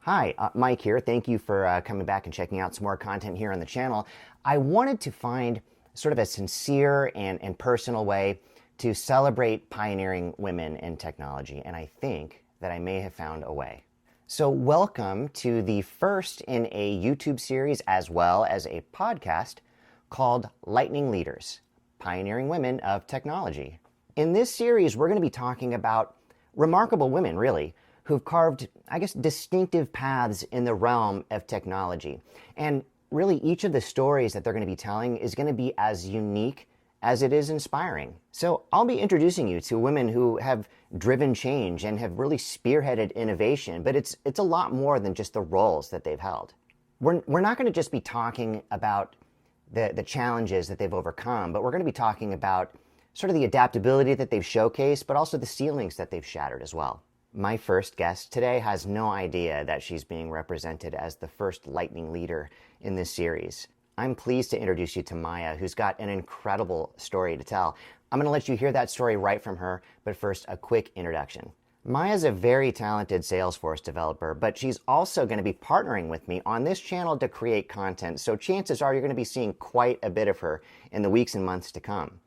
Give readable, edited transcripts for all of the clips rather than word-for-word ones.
Hi, Mike here. Thank you for coming back and checking out some more content here on the channel. I wanted to find sort of a sincere and personal way to celebrate pioneering women in technology, and I think that I may have found a way. So, welcome to the first in a YouTube series as well as a podcast called Lightning Leaders, Pioneering Women of Technology. In this series, we're going to be talking about remarkable women, really, who've carved, I guess, distinctive paths in the realm of technology. And really, each of the stories that they're going to be telling is going to be as unique as it is inspiring. So I'll be introducing you to women who have driven change and have really spearheaded innovation, but it's a lot more than just the roles that they've held. We're not going to just be talking about the challenges that they've overcome, but we're going to be talking about sort of the adaptability that they've showcased, but also the ceilings that they've shattered as well. My first guest today has no idea that she's being represented as the first lightning leader in this series. I'm pleased to introduce you to Maya, who's got an incredible story to tell. I'm going to let you hear that story right from her, but first, a quick introduction. Maya's a very talented Salesforce developer, but she's also going to be partnering with me on this channel to create content, so chances are you're going to be seeing quite a bit of her in the weeks and months to come.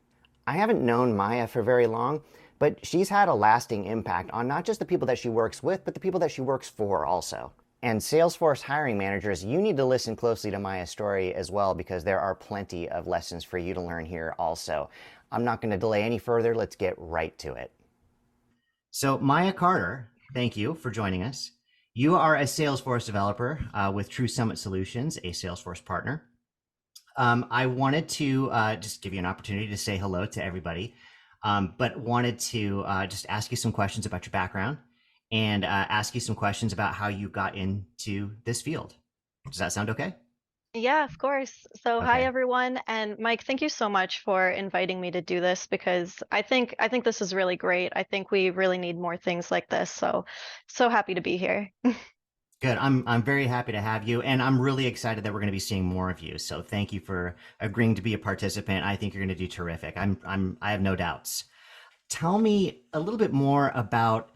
I haven't known Maya for very long, but she's had a lasting impact on not just the people that she works with, but the people that she works for also. And Salesforce hiring managers, you need to listen closely to Maya's story as well, because there are plenty of lessons for you to learn here also. I'm not going to delay any further. Let's get right to it. So Maya Carter, thank you for joining us. You are a Salesforce developer with True Summit Solutions, a Salesforce partner. I wanted to just give you an opportunity to say hello to everybody. But wanted to just ask you some questions about your background and ask you some questions about how you got into this field. Does that sound okay? Yeah, of course. So hi Okay. everyone, and Mike, thank you so much for inviting me to do this because I think this is really great. I think we really need more things like this. So happy to be here. Good. I'm very happy to have you, and I'm really excited that we're going to be seeing more of you. So thank you for agreeing to be a participant. I think you're going to do terrific. I have no doubts. Tell me a little bit more about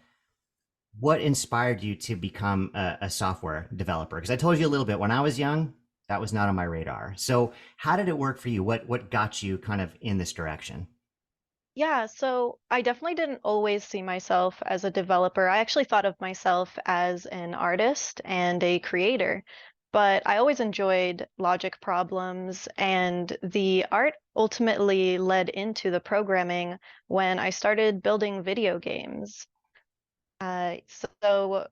what inspired you to become a software developer? Because I told you a little bit when I was young, that was not on my radar. So how did it work for you? What got you kind of in this direction? Yeah, so I definitely didn't always see myself as a developer. I actually thought of myself as an artist and a creator, but I always enjoyed logic problems, and the art ultimately led into the programming when I started building video games. So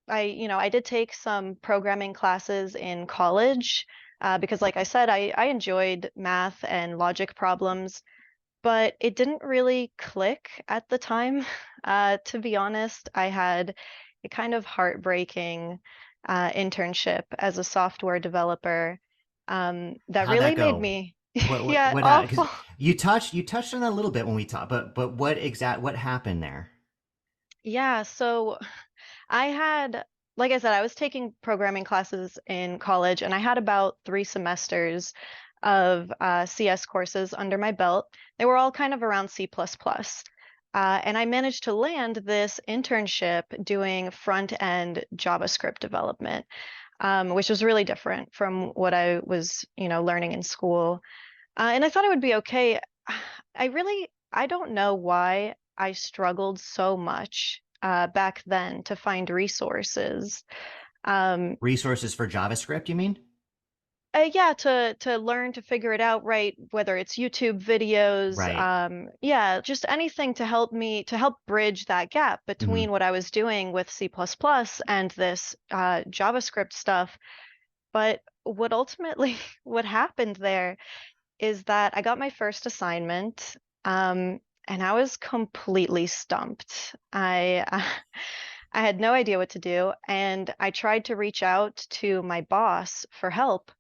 I did take some programming classes in college because, like I said, I enjoyed math and logic problems, but it didn't really click at the time. To be honest, I had a kind of heartbreaking internship as a software developer that How'd that really made go? me, What yeah, what because awful. you touched on it a little bit when we talked, but what happened there? Yeah, so I had, like I said, I was taking programming classes in college, and I had about 3 semesters of CS courses under my belt. They were all kind of around C++. And I managed to land this internship doing front-end JavaScript development, which was really different from what I was, learning in school. And I thought it would be okay. I don't know why I struggled so much back then to find resources. Um, Resources for JavaScript, you mean? yeah, to learn to figure it out, right? Whether it's YouTube videos, Right. yeah, just anything to help bridge that gap Hmm. between what I was doing with C++ and this JavaScript stuff. But what happened there is that I got my first assignment, and I was completely stumped. I had no idea what to do, and I tried to reach out to my boss for help.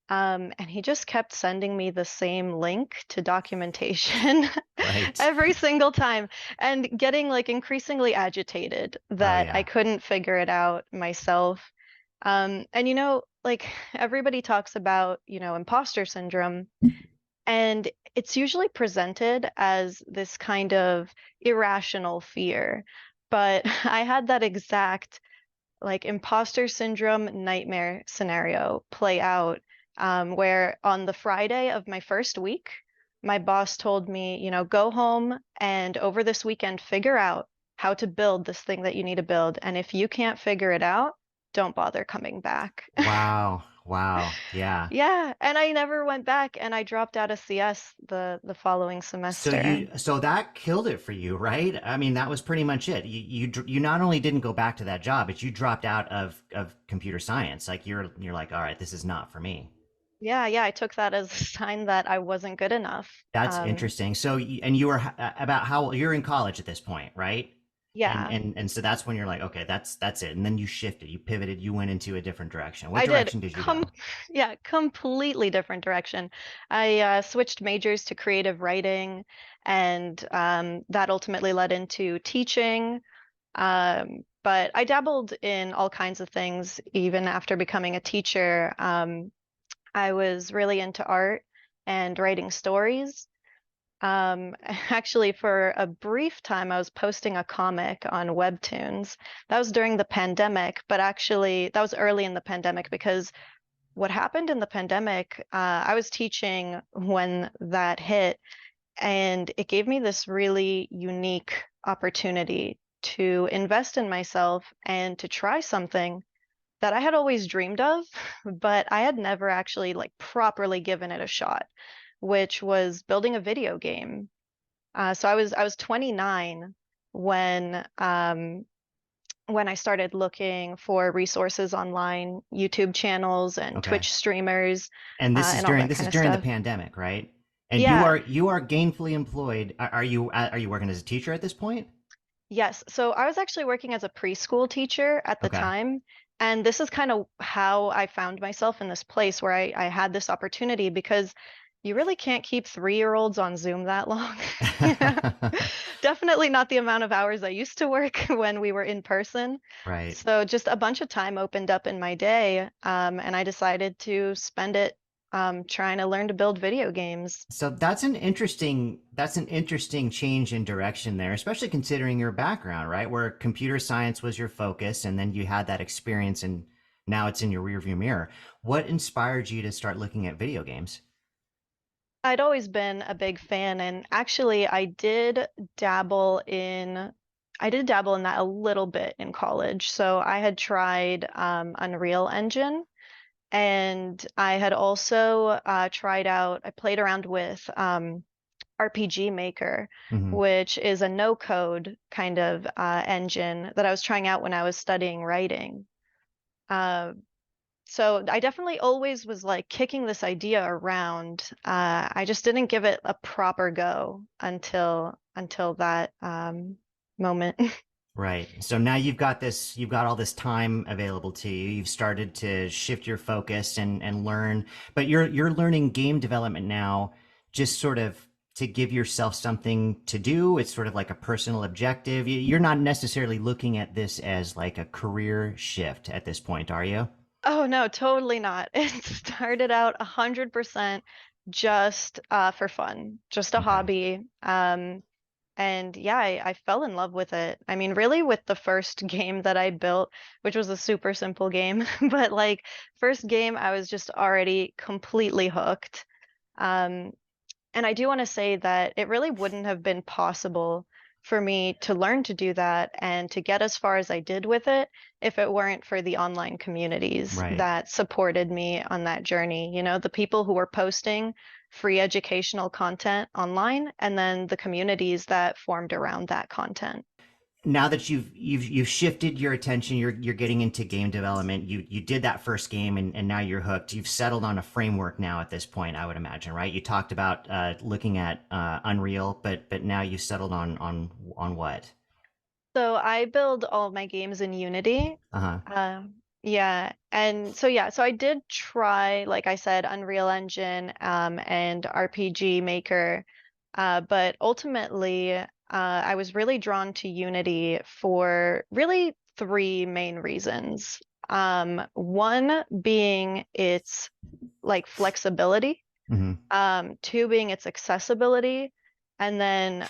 And he just kept sending me the same link to documentation Right. every single time and getting like increasingly agitated Oh that I yeah. couldn't figure it out myself. And like everybody talks about, imposter syndrome, and it's usually presented as this kind of irrational fear. But I had that exact like imposter syndrome nightmare scenario play out, where on the Friday of my first week, my boss told me, go home and over this weekend figure out how to build this thing that you need to build. And if you can't figure it out, don't bother coming back. Wow. Wow. Yeah. Yeah, and I never went back and I dropped out of CS the following semester. So that killed it for you, right? I mean, that was pretty much it. You not only didn't go back to that job, but you dropped out of computer science. Like you're like, all right, this is not for me. Yeah, yeah, I took that as a sign that I wasn't good enough. That's interesting. So, and you were about how you're in college at this point, right? And Yeah, and and so that's when you're like, okay, that's it. And then you shifted, you pivoted, you went into a different direction. What I did direction did you go? yeah, completely different direction. I switched majors to creative writing, and that ultimately led into teaching. But I dabbled in all kinds of things even after becoming a teacher. I was really into art and writing stories. Actually, for a brief time, I was posting a comic on Webtoons. That was during the pandemic, but actually, that was early in the pandemic because what happened in the pandemic, I was teaching when that hit, and it gave me this really unique opportunity to invest in myself and to try something that I had always dreamed of, but I had never actually like properly given it a shot, which was building a video game. So I was 29 when when I started looking for resources online, YouTube channels and Okay. Twitch streamers, And and all that this kind is of during the stuff. pandemic, right? And Yeah, you are gainfully employed. Are you working as a teacher at this point? yes. So I was actually working as a preschool teacher at the Okay. time. And this is kind of how I found myself in this place where I had this opportunity because you really can't keep 3-year-olds on Zoom that long. You know? Definitely not the amount of hours I used to work when we were in person. Right. So just a bunch of time opened up in my day, and I decided to spend it trying to learn to build video games. So that's an interesting change in direction there, especially considering your background, right? Where computer science was your focus and then you had that experience and now it's in your rearview mirror. What inspired you to start looking at video games? I'd always been a big fan, and actually, I did dabble in that a little bit in college. So I had tried Unreal Engine, and I had also I played around with RPG Maker, Hmm. which is a no-code kind of engine that I was trying out when I was studying writing. Uh, so I definitely always was like kicking this idea around. I just didn't give it a proper go until that moment. Right. So now you've got all this time available to you. You've started to shift your focus and learn, but you're learning game development now just sort of to give yourself something to do. It's sort of like a personal objective. You're not necessarily looking at this as like a career shift at this point, are you? Oh no, totally not. It started out 100% just for fun, just a Okay. hobby. And yeah, I fell in love with it. I mean, really with the first game that I built, which was a super simple game, but like first game, I was just already completely hooked. Um, and I do want to say that it really wouldn't have been possible for me to learn to do that and to get as far as I did with it if it weren't for the online communities Right. that supported me on that journey. The people who were posting free educational content online and then the communities that formed around that content. Now that you've shifted your attention, you're getting into game development. You did that first game and now you're hooked. You've settled on a framework now at this point, I would imagine, right? You talked about looking at Unreal, but now you've settled on what? So I build all of my games in Unity. Uh-huh. Yeah, and so yeah, so I did try, like I said, Unreal Engine and RPG Maker, but ultimately I was really drawn to Unity for really three main reasons. One being its like flexibility, Hmm. two being its accessibility, and then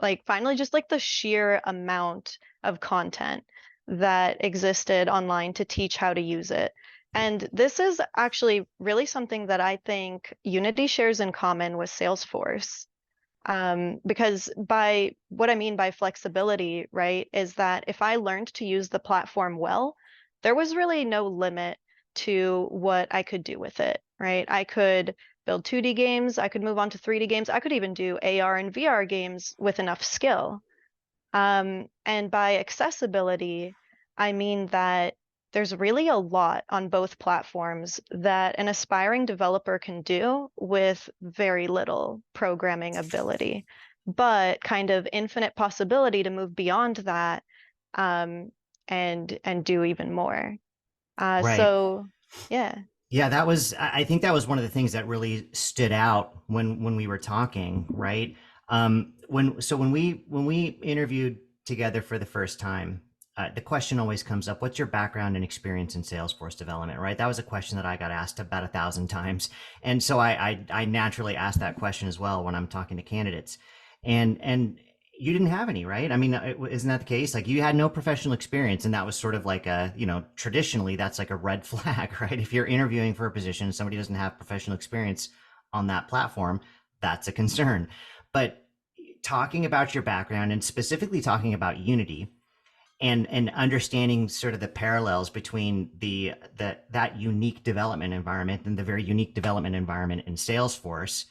like finally just like the sheer amount of content. that existed online to teach how to use it. And this is actually really something that I think Unity shares in common with Salesforce. Because by what I mean by flexibility, right, is that if I learned to use the platform well, there was really no limit to what I could do with it, right? I could build 2D games, I could move on to 3D games, I could even do AR and VR games with enough skill. And by accessibility, I mean that there's really a lot on both platforms that an aspiring developer can do with very little programming ability, but kind of infinite possibility to move beyond that, and do even more. Right. So yeah. Yeah, that was. I think that was one of the things that really stood out when we were talking, right? When we interviewed together for the first time, the question always comes up: what's your background and experience in Salesforce development? Right? That was a question that I got asked about 1,000 times, and so I naturally asked that question as well when I'm talking to candidates, and you didn't have any, right? I mean, isn't that the case? Like you had no professional experience, and that was sort of like a, traditionally that's like a red flag, right? If you're interviewing for a position and somebody doesn't have professional experience on that platform, that's a concern. But talking about your background and specifically talking about Unity and understanding sort of the parallels between that unique development environment and the very unique development environment in Salesforce,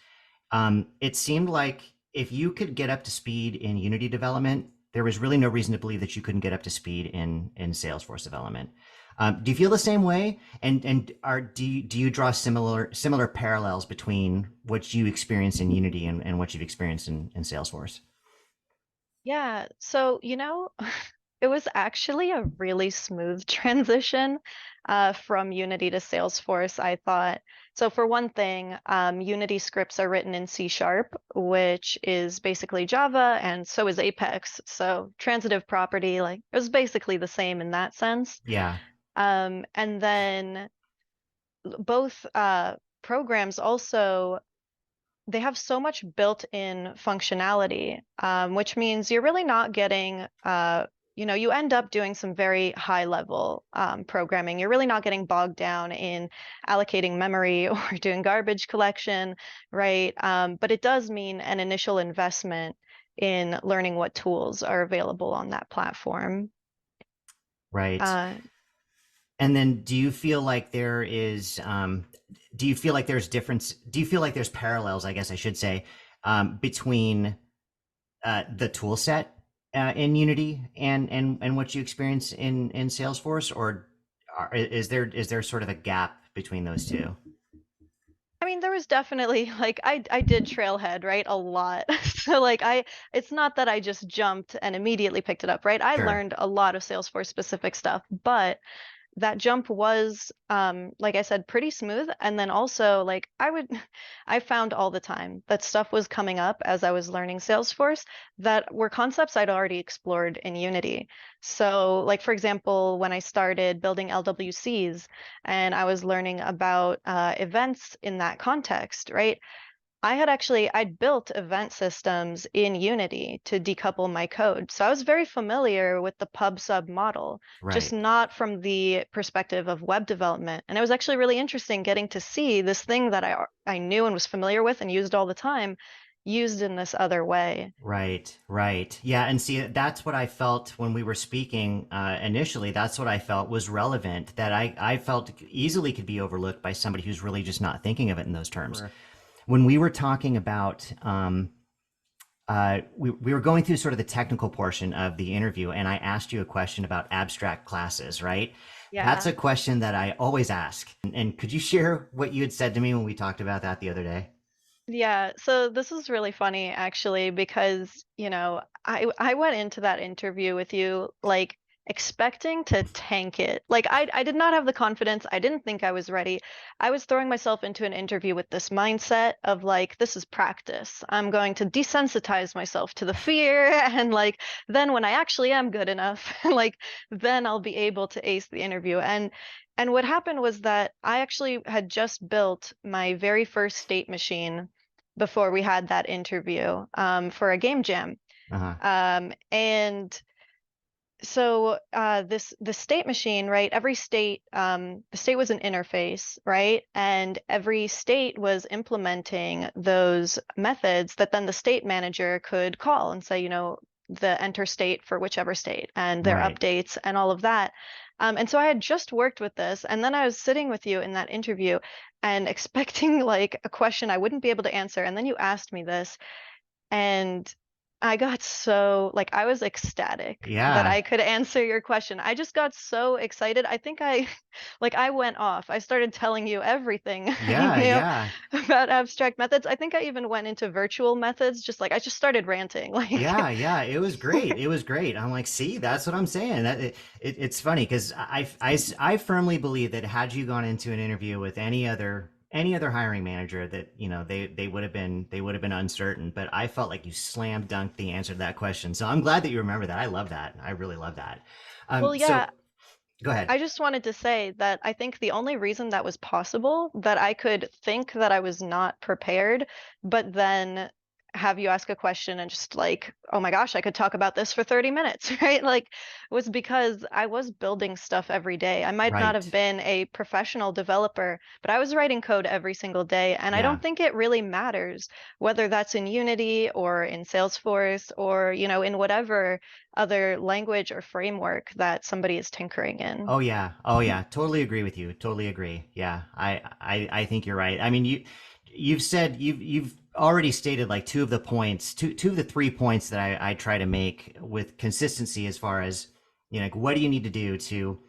it seemed like if you could get up to speed in Unity development, there was really no reason to believe that you couldn't get up to speed in Salesforce development. Do you feel the same way? And do you draw similar parallels between what you experience in Unity and what you've experienced in Salesforce? Yeah, so it was actually a really smooth transition from Unity to Salesforce, I thought. So for one thing, Unity scripts are written in C Sharp, which is basically Java, and so is Apex. So transitive property, like it was basically the same in that sense. Yeah, And then both programs also they have so much built-in functionality, which means you're really not getting, you end up doing some very high-level programming. You're really not getting bogged down in allocating memory or doing garbage collection, right? But it does mean an initial investment in learning what tools are available on that platform. right. Uh, And then do you feel like do you feel like there's difference? Do you feel like there's parallels, I guess I should say, between the tool set in Unity and what you experience in Salesforce, or is there sort of a gap between those two? I mean, there was definitely like I did trailhead, right? A lot. So like it's not that I just jumped and immediately picked it up, right? I Sure. learned a lot of Salesforce specific stuff, but that jump was like I said, pretty smooth. And then also like I found all the time that stuff was coming up as I was learning Salesforce that were concepts I'd already explored in Unity. So like for example, when I started building LWCs and I was learning about events in that context, right? I'd built event systems in Unity to decouple my code. So I was very familiar with the pub sub model, just Right. not from the perspective of web development. And it was actually really interesting getting to see this thing that I knew and was familiar with and used all the time, used in this other way. Right, right. Yeah, and see, that's what I felt when we were speaking initially. That's what I felt was relevant, that I felt easily could be overlooked by somebody who's really just not thinking of it in those terms. Sure. When we were talking about, we were going through sort of the technical portion of the interview, and I asked you a question about abstract classes, right? That's Yeah. a question that I always ask. And could you share what you had said to me when we talked about that the other day? Yeah, so this is really funny actually because, I went into that interview with you like expecting to tank it. Like I did not have the confidence. I didn't think I was ready. I was throwing myself into an interview with this mindset of like this is practice. I'm going to desensitize myself to the fear and like then when I actually am good enough, like then I'll be able to ace the interview. And what happened was that I actually had just built my very first state machine before we had that interview for a game jam. Uh-huh. And So the state machine, right? Every state, the state was an interface, right? And every state was implementing those methods that then the state manager could call and say, the enter state for whichever state and their Right. updates and all of that. And so I had just worked with this, and then I was sitting with you in that interview and expecting like a question I wouldn't be able to answer, and then you asked me this. And I got so, like, I was ecstatic that Yeah. I could answer your question. I just got so excited. I think like, I went off. I started telling you everything I Yeah. knew Yeah. about abstract methods. I think I even went into virtual methods, just like, I just started ranting. Like, Yeah, yeah, it was great. It was great. I'm like, see, that's what I'm saying. It's funny because I firmly believe that had you gone into an interview with any other hiring manager, that they would have been uncertain. But I felt like you slam dunked the answer to that question. So I'm glad that you remember that. I love that. I really love that. well, So yeah, go ahead. I just wanted to say that I think the only reason that was possible, that I could think that I was not prepared, but then have you ask a question and just like, oh my gosh, I could talk about this for 30 minutes, right? Like, was because I was building stuff every day. I might not have Right. been a professional developer, but I was writing code every single day. And I Yeah. don't think it really matters whether that's in Unity or in Salesforce or, in whatever other language or framework that somebody is tinkering in. Oh yeah. Oh yeah. Totally agree with you. Totally agree. Yeah. I think you're right. I mean, you've already stated like two of the 3 points that I try to make with consistency as far as, like what do you need to do to,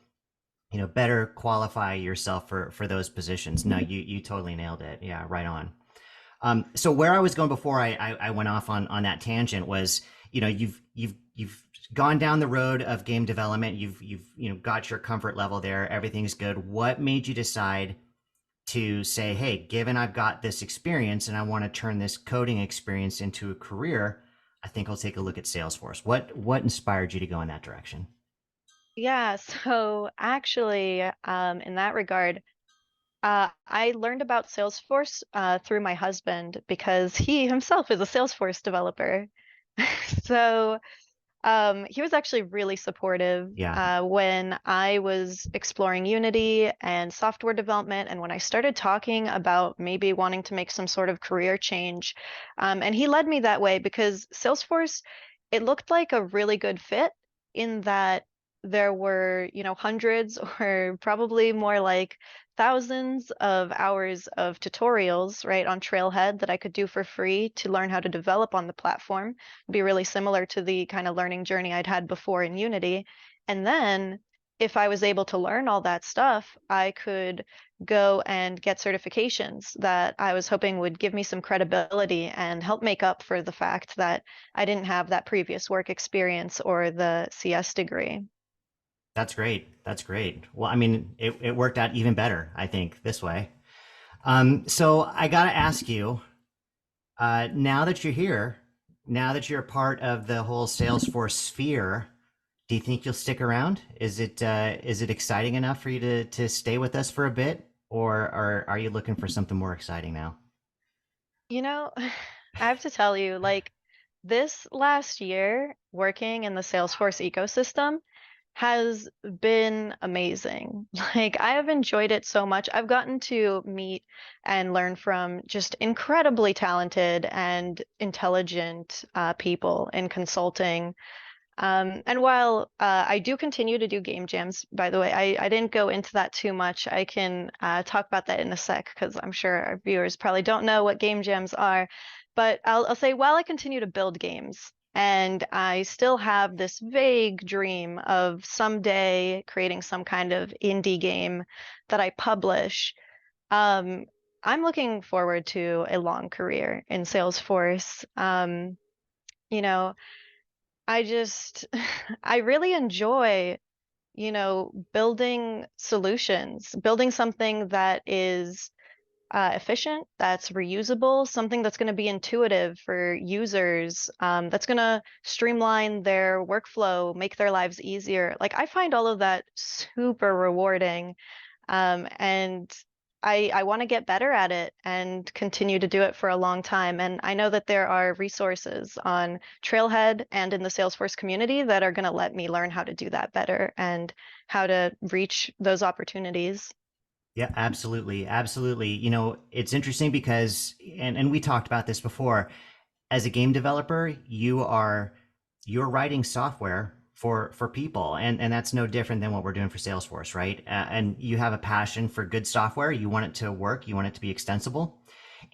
better qualify yourself for those positions. No, you totally nailed it. Yeah, right on. So where I was going before I went off on that tangent was, you've gone down the road of game development. You've got your comfort level there. Everything's good. What made you decide to say, hey, given I've got this experience and I want to turn this coding experience into a career, I think I'll take a look at Salesforce. What inspired you to go in that direction? Yeah, so actually, in that regard, I learned about Salesforce through my husband because he himself is a Salesforce developer. So he was actually really supportive Yeah, when I was exploring Unity and software development, and when I started talking about maybe wanting to make some sort of career change. And he led me that way because Salesforce, it looked like a really good fit in that there were, hundreds or probably more like thousands of hours of tutorials, right, on Trailhead that I could do for free to learn how to develop on the platform. Be really similar to the kind of learning journey I'd had before in Unity. And then if I was able to learn all that stuff, I could go and get certifications that I was hoping would give me some credibility and help make up for the fact that I didn't have that previous work experience or the CS degree. that's great. That's great. Well, I mean, it worked out even better, I think, this way. So I got to ask you, now that you're here, now that you're a part of the whole Salesforce sphere, do you think you'll stick around? Is it exciting enough for you to stay with us for a bit, or are you looking for something more exciting now? You know, I have to tell you, like this last year working in the Salesforce ecosystem has been amazing. Like, I have enjoyed it so much. I've gotten to meet and learn from just incredibly talented and intelligent people in consulting. And while I do continue to do game jams, by the way, I didn't go into that too much. I can talk about that in a sec because I'm sure our viewers probably don't know what game jams are. But I'll say while I continue to build games, and I still have this vague dream of someday creating some kind of indie game that I publish, um, I'm looking forward to a long career in Salesforce. You know, I just, I really enjoy, building solutions, building something that is efficient, that's reusable, something that's going to be intuitive for users, that's going to streamline their workflow, make their lives easier. Like, I find all of that super rewarding. And I want to get better at it and continue to do it for a long time. And I know that there are resources on Trailhead and in the Salesforce community that are going to let me learn how to do that better and how to reach those opportunities. Yeah, absolutely. Absolutely. It's interesting because, and we talked about this before, as a game developer, you're writing software for people, and that's no different than what we're doing for Salesforce, right? And you have a passion for good software. You want it to work. You want it to be extensible,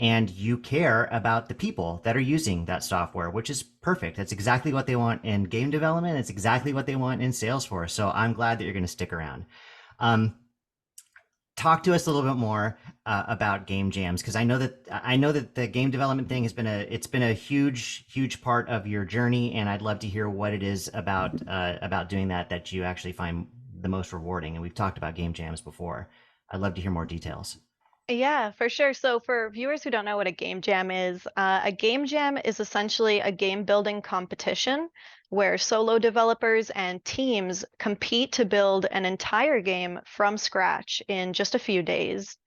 and you care about the people that are using that software, which is perfect. That's exactly what they want in game development. It's exactly what they want in Salesforce. So I'm glad that you're going to stick around. Um, Talk to us a little bit more about game jams, because I know that the game development thing has been a huge part of your journey, and I'd love to hear what it is about doing that you actually find the most rewarding. And we've talked about game jams before. I'd love to hear more details. Yeah, for sure. So, for viewers who don't know what a game jam is essentially a game building competition where solo developers and teams compete to build an entire game from scratch in just a few days.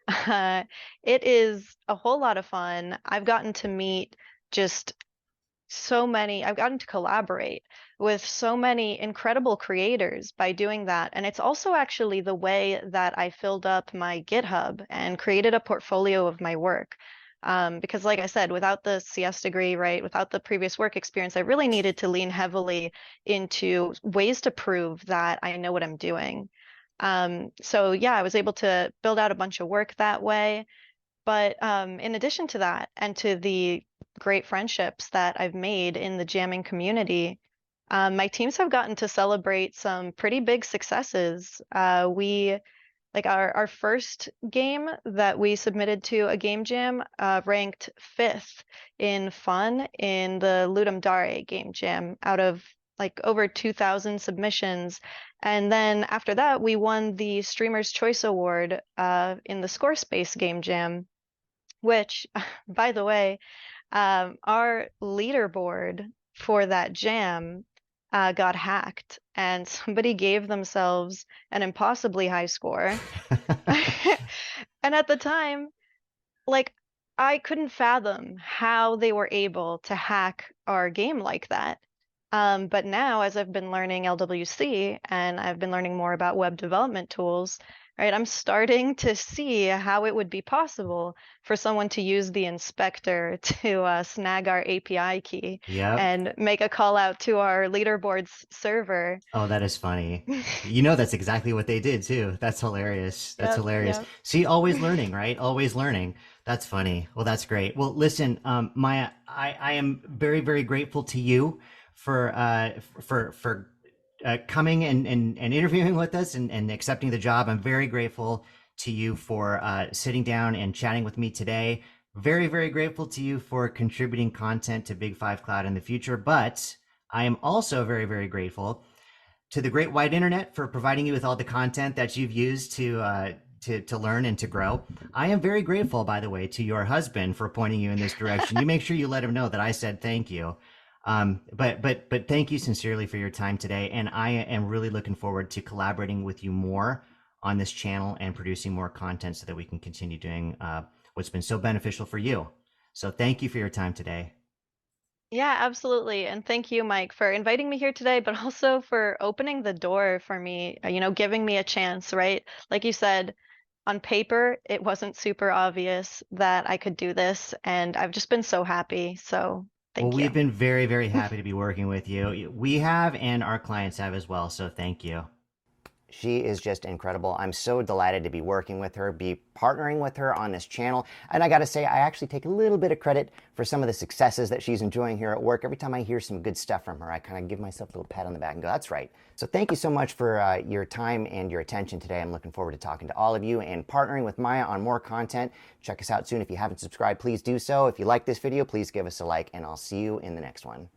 Uh, it is a whole lot of fun. I've gotten to meet just I've gotten to collaborate with so many incredible creators by doing that. And it's also actually the way that I filled up my GitHub and created a portfolio of my work. Because, like I said, without the CS degree, right, without the previous work experience, I really needed to lean heavily into ways to prove that I know what I'm doing. So, yeah, I was able to build out a bunch of work that way. But in addition to that, and to the great friendships that I've made in the jamming community, my teams have gotten to celebrate some pretty big successes. We like our first game that we submitted to a game jam ranked fifth in fun in the Ludum Dare game jam out of like over 2,000 submissions. And then after that, we won the Streamer's Choice Award in the Scorespace game jam, which, by the way, our leaderboard for that jam got hacked, and somebody gave themselves an impossibly high score. And at the time, like, I couldn't fathom how they were able to hack our game like that. But now, as I've been learning LWC and I've been learning more about web development tools, right, I'm starting to see how it would be possible for someone to use the inspector to snag our API key Yep. and make a call out to our leaderboards server. Oh, that is funny. That's exactly what they did too. That's hilarious. That's Yep, hilarious. yep. See, always learning, right? Always learning. That's funny. Well, that's great. Well, listen, Maya, I am very, very grateful to you for coming and interviewing with us and accepting the job. I'm very grateful to you for sitting down and chatting with me today. Very, very grateful to you for contributing content to Big Five Cloud in the future. But I am also very, very grateful to the great wide internet for providing you with all the content that you've used to learn and to grow. I am very grateful, by the way, to your husband for pointing you in this direction. You make sure you let him know that I said thank you. But thank you sincerely for your time today, and I am really looking forward to collaborating with you more on this channel and producing more content so that we can continue doing what's been so beneficial for you. So thank you for your time today. Yeah, absolutely. And thank you, Mike, for inviting me here today, but also for opening the door for me, giving me a chance, right? Like you said, on paper, it wasn't super obvious that I could do this, and I've just been so happy. So Well, thank we've you. been very, very happy to be working with you. We have, and our clients have as well. So thank you. She is just incredible. I'm so delighted to be working with her, be partnering with her on this channel. And I got to say, I actually take a little bit of credit for some of the successes that she's enjoying here at work. Every time I hear some good stuff from her, I kind of give myself a little pat on the back and go, that's right. So thank you so much for your time and your attention today. I'm looking forward to talking to all of you and partnering with Maya on more content. Check us out soon. If you haven't subscribed, please do so. If you like this video, please give us a like, and I'll see you in the next one.